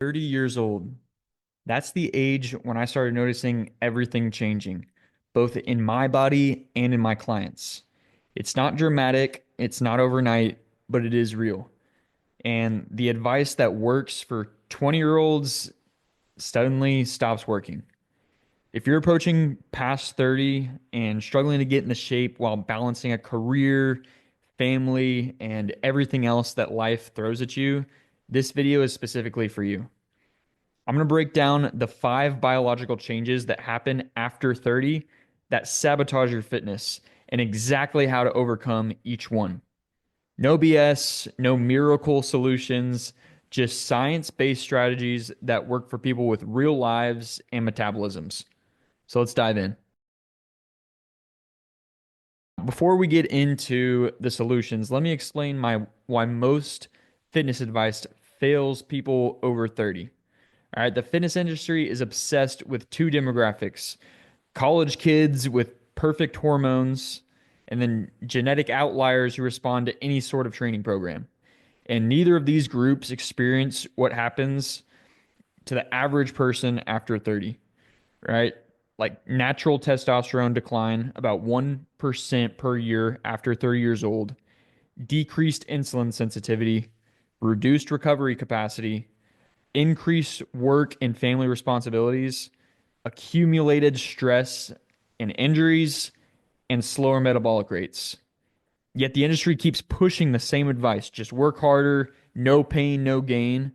30 years old. That's the age when I started noticing everything changing, both in my body and in my clients. It's not dramatic, it's not overnight, but it is real. And the advice that works for 20-year-olds suddenly stops working. If you're approaching past 30 and struggling to get into shape while balancing a career, family, and everything else that life throws at you, this video is specifically for you. I'm going to break down the 5 biological changes that happen after 30 that sabotage your fitness and exactly how to overcome each one. No BS, no miracle solutions, just science-based strategies that work for people with real lives and metabolisms. So let's dive in. Before we get into the solutions, let me explain why most fitness advice fails people over 30. All right, the fitness industry is obsessed with two demographics: college kids with perfect hormones, and then genetic outliers who respond to any sort of training program. And neither of these groups experience what happens to the average person after 30, right? Like natural testosterone decline about 1% per year after 30 years old, decreased insulin sensitivity, reduced recovery capacity, increased work and family responsibilities, accumulated stress and injuries, and slower metabolic rates. Yet the industry keeps pushing the same advice: just work harder, no pain, no gain.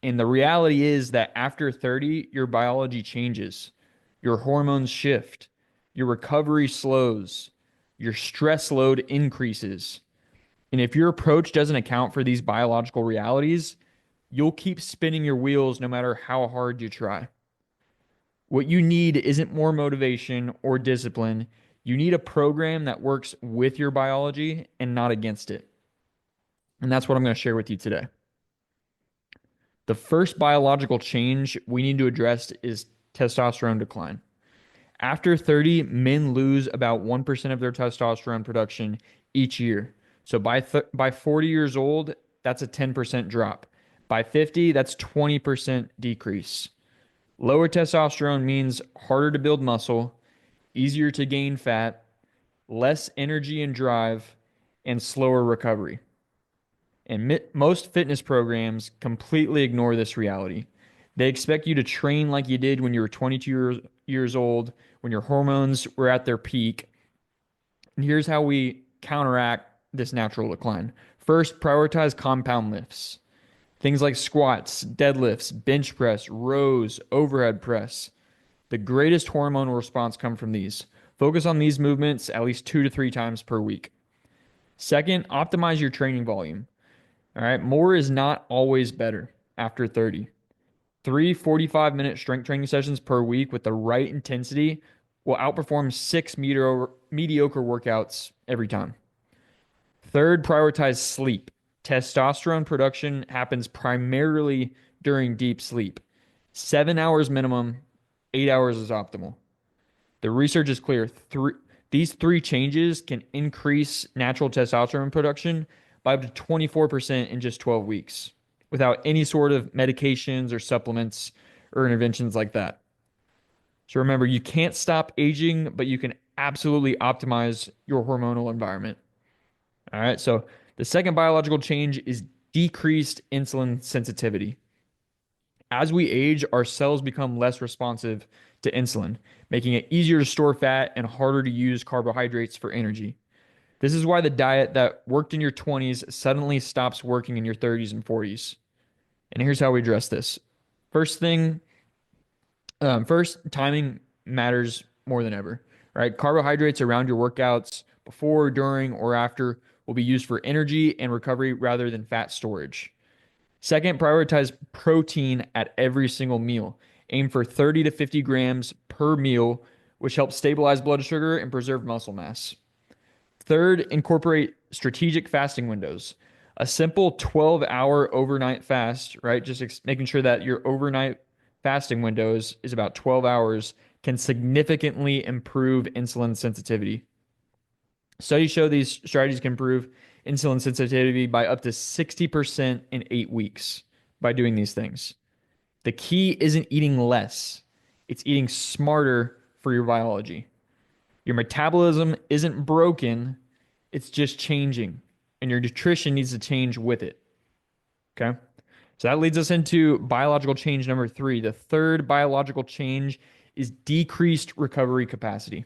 And the reality is that after 30, your biology changes, your hormones shift, your recovery slows, your stress load increases. And if your approach doesn't account for these biological realities, you'll keep spinning your wheels no matter how hard you try. What you need isn't more motivation or discipline. You need a program that works with your biology and not against it. And that's what I'm going to share with you today. The first biological change we need to address is testosterone decline. After 30, men lose about 1% of their testosterone production each year. So by 40 years old, that's a 10% drop. By 50, that's 20% decrease. Lower testosterone means harder to build muscle, easier to gain fat, less energy and drive, and slower recovery. And most fitness programs completely ignore this reality. They expect you to train like you did when you were 22 years old, when your hormones were at their peak. And here's how we counteract this natural decline. First, prioritize compound lifts. Things like squats, deadlifts, bench press, rows, overhead press. The greatest hormonal response come from these. Focus on these movements at least 2 to 3 times per week. Second, optimize your training volume. All right, more is not always better after 30. 3 45-minute strength training sessions per week with the right intensity will outperform 6 mediocre workouts every time. Third, prioritize sleep. Testosterone production happens primarily during deep sleep. 7 hours minimum, 8 hours is optimal. The research is clear. These three changes can increase natural testosterone production by up to 24% in just 12 weeks without any sort of medications or supplements or interventions like that. So remember, you can't stop aging, but you can absolutely optimize your hormonal environment. All right. So the second biological change is decreased insulin sensitivity. As we age, our cells become less responsive to insulin, making it easier to store fat and harder to use carbohydrates for energy. This is why the diet that worked in your 20s suddenly stops working in your 30s and 40s. And here's how we address this. First thing, first, timing matters more than ever, right? Carbohydrates around your workouts before, during, or after will be used for energy and recovery rather than fat storage. Second, prioritize protein at every single meal. Aim for 30 to 50 grams per meal, which helps stabilize blood sugar and preserve muscle mass. Third, incorporate strategic fasting windows. A simple 12-hour overnight fast, right? Just making sure that your overnight fasting windows is about 12 hours can significantly improve insulin sensitivity. Studies show these strategies can improve insulin sensitivity by up to 60% in 8 weeks by doing these things. The key isn't eating less, it's eating smarter for your biology. Your metabolism isn't broken, it's just changing, and your nutrition needs to change with it. Okay. So that leads us into biological change number three. The third biological change is decreased recovery capacity.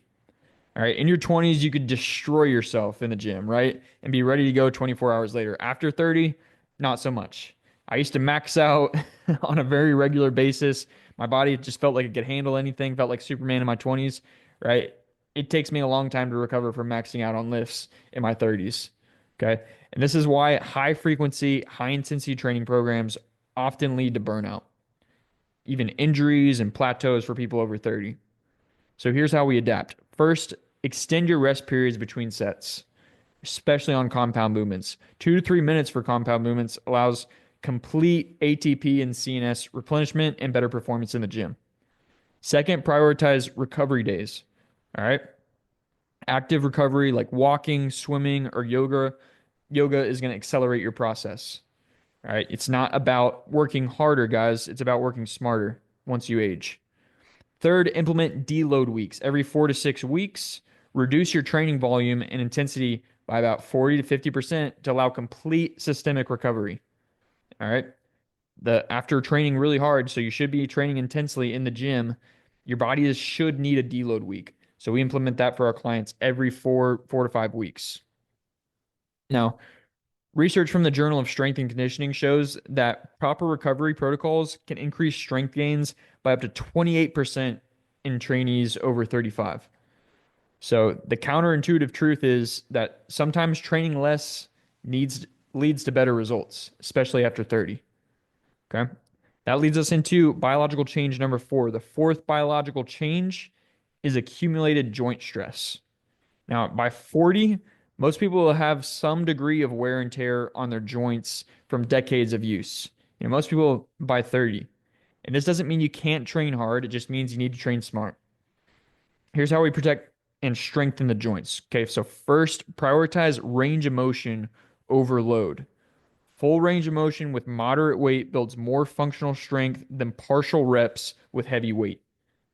All right. In your 20s, you could destroy yourself in the gym, right? And be ready to go 24 hours later. After 30, not so much. I used to max out on a very regular basis. My body just felt like it could handle anything, felt like Superman in my 20s, right? It takes me a long time to recover from maxing out on lifts in my 30s. Okay. And this is why high frequency, high intensity training programs often lead to burnout, even injuries and plateaus for people over 30. So here's how we adapt. First, extend your rest periods between sets, especially on compound movements. 2 to 3 minutes for compound movements allows complete ATP and CNS replenishment and better performance in the gym. Second, prioritize recovery days. All right. Active recovery like walking, swimming, or yoga. Yoga is going to accelerate your process. All right. It's not about working harder, guys. It's about working smarter once you age. Third, implement deload weeks. Every 4 to 6 weeks, reduce your training volume and intensity by about 40 to 50% to allow complete systemic recovery. All right. After training really hard, so you should be training intensely in the gym, your body should need a deload week. So we implement that for our clients every 4 to 5 weeks. Now, research from the Journal of Strength and Conditioning shows that proper recovery protocols can increase strength gains by up to 28% in trainees over 35. So the counterintuitive truth is that sometimes training less needs leads to better results, especially after 30. Okay? That leads us into biological change number four. The fourth biological change is accumulated joint stress. Now, by 40, most people will have some degree of wear and tear on their joints from decades of use. Most people by 30. And this doesn't mean you can't train hard, it just means you need to train smart. Here's how we protect and strengthen the joints. Okay, so first, prioritize range of motion over load. Full range of motion with moderate weight builds more functional strength than partial reps with heavy weight.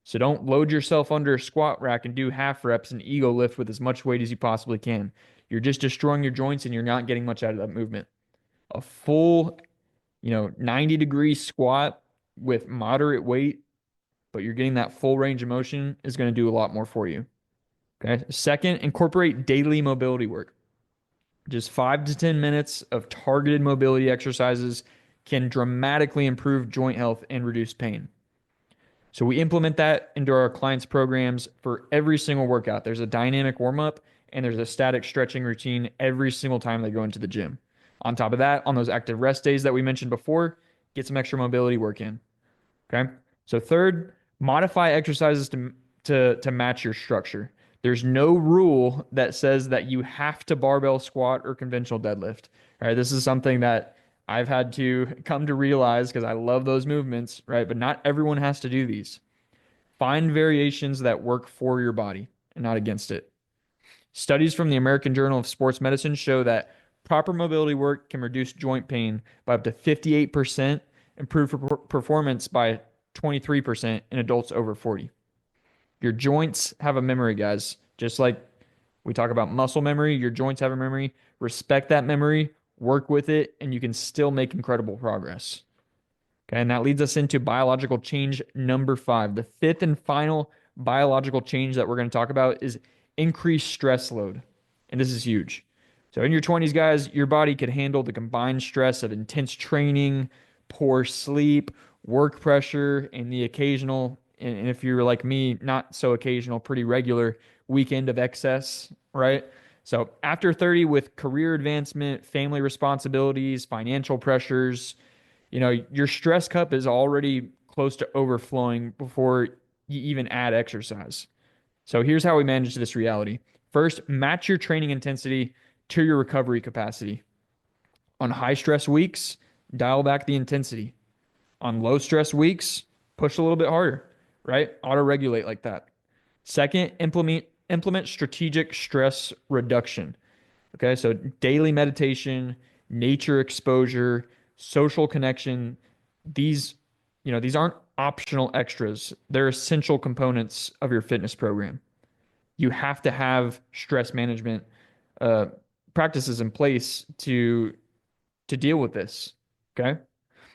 So don't load yourself under a squat rack and do half reps and ego lift with as much weight as you possibly can. You're just destroying your joints and you're not getting much out of that movement. A full, 90-degree squat with moderate weight, but you're getting that full range of motion is going to do a lot more for you. Okay. Second, incorporate daily mobility work. Just 5 to 10 minutes of targeted mobility exercises can dramatically improve joint health and reduce pain. So we implement that into our clients' programs for every single workout. There's a dynamic warm up and there's a static stretching routine every single time they go into the gym. On top of that, on those active rest days that we mentioned before, get some extra mobility work in. Okay. So third, modify exercises to match your structure. There's no rule that says that you have to barbell squat or conventional deadlift. All right. This is something that I've had to come to realize because I love those movements, right? But not everyone has to do these. Find variations that work for your body and not against it. Studies from the American Journal of Sports Medicine show that proper mobility work can reduce joint pain by up to 58%, improve performance by 23% in adults over 40. Your joints have a memory, guys. Just like we talk about muscle memory, your joints have a memory. Respect that memory, work with it, and you can still make incredible progress. Okay, and that leads us into biological change number five. The fifth and final biological change that we're going to talk about is increased stress load. And this is huge. So in your 20s, guys, your body could handle the combined stress of intense training, poor sleep, work pressure, and the occasional, and if you're like me, not so occasional, pretty regular weekend of excess, right? So after 30, with career advancement, family responsibilities, financial pressures, your stress cup is already close to overflowing before you even add exercise. So here's how we manage this reality. First, match your training intensity to your recovery capacity. On high stress weeks, dial back the intensity. On low stress weeks, push a little bit harder, right? Auto regulate like that. Second, implement strategic stress reduction. Okay, so daily meditation, nature exposure, social connection, these These aren't optional extras. They're essential components of your fitness program. You have to have stress management uh, practices in place to deal with this. Okay.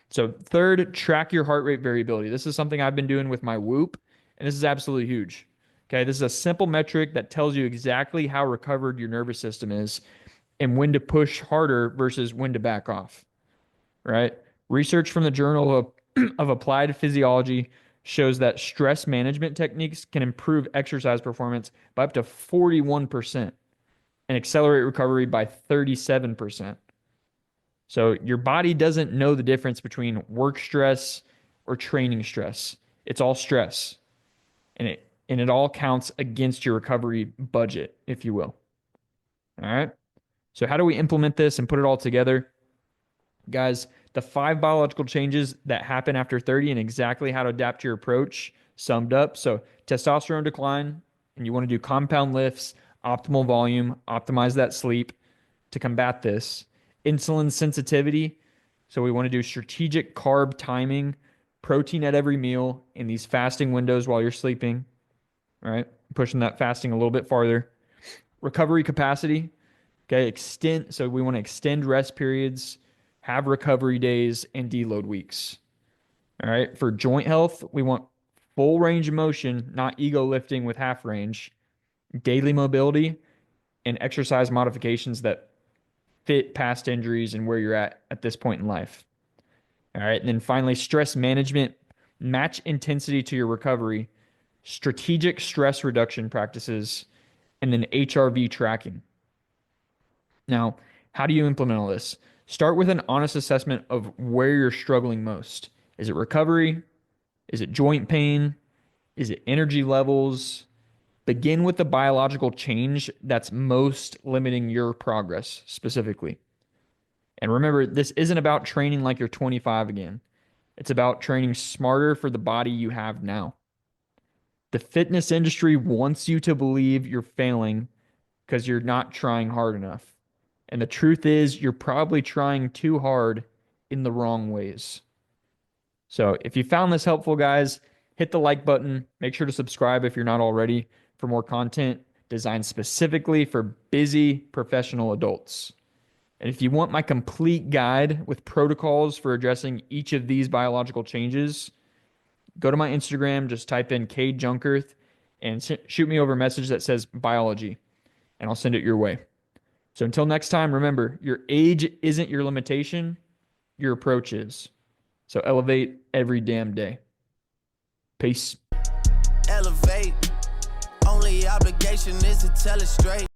So third, track your heart rate variability. This is something I've been doing with my Whoop, and this is absolutely huge. Okay. This is a simple metric that tells you exactly how recovered your nervous system is and when to push harder versus when to back off. Right. Research from the Journal of Applied Physiology shows that stress management techniques can improve exercise performance by up to 41% and accelerate recovery by 37%. So your body doesn't know the difference between work stress or training stress. It's all stress, and it all counts against your recovery budget, if you will. All right. So how do we implement this and put it all together? Guys, the 5 biological changes that happen after 30 and exactly how to adapt your approach summed up. So testosterone decline, and you want to do compound lifts, optimal volume, optimize that sleep to combat this. Insulin sensitivity. So we want to do strategic carb timing, protein at every meal in these fasting windows while you're sleeping. All right. Pushing that fasting a little bit farther. Recovery capacity. Okay. Extend. So we want to extend rest periods, have recovery days, and deload weeks. All right. For joint health, we want full range of motion, not ego lifting with half range, daily mobility, and exercise modifications that fit past injuries and where you're at this point in life. All right. And then finally, stress management, match intensity to your recovery, strategic stress reduction practices, and then HRV tracking. Now, how do you implement all this? Start with an honest assessment of where you're struggling most. Is it recovery? Is it joint pain? Is it energy levels? Begin with the biological change that's most limiting your progress specifically. And remember, this isn't about training like you're 25 again. It's about training smarter for the body you have now. The fitness industry wants you to believe you're failing because you're not trying hard enough. And the truth is, you're probably trying too hard in the wrong ways. So if you found this helpful, guys, hit the like button. Make sure to subscribe if you're not already for more content designed specifically for busy professional adults. And if you want my complete guide with protocols for addressing each of these biological changes, go to my Instagram, just type in Cade Junkerth and shoot me over a message that says biology, and I'll send it your way. So until next time, remember, your age isn't your limitation, your approach is. So elevate every damn day. Peace. Elevate. Only obligation is to tell it straight.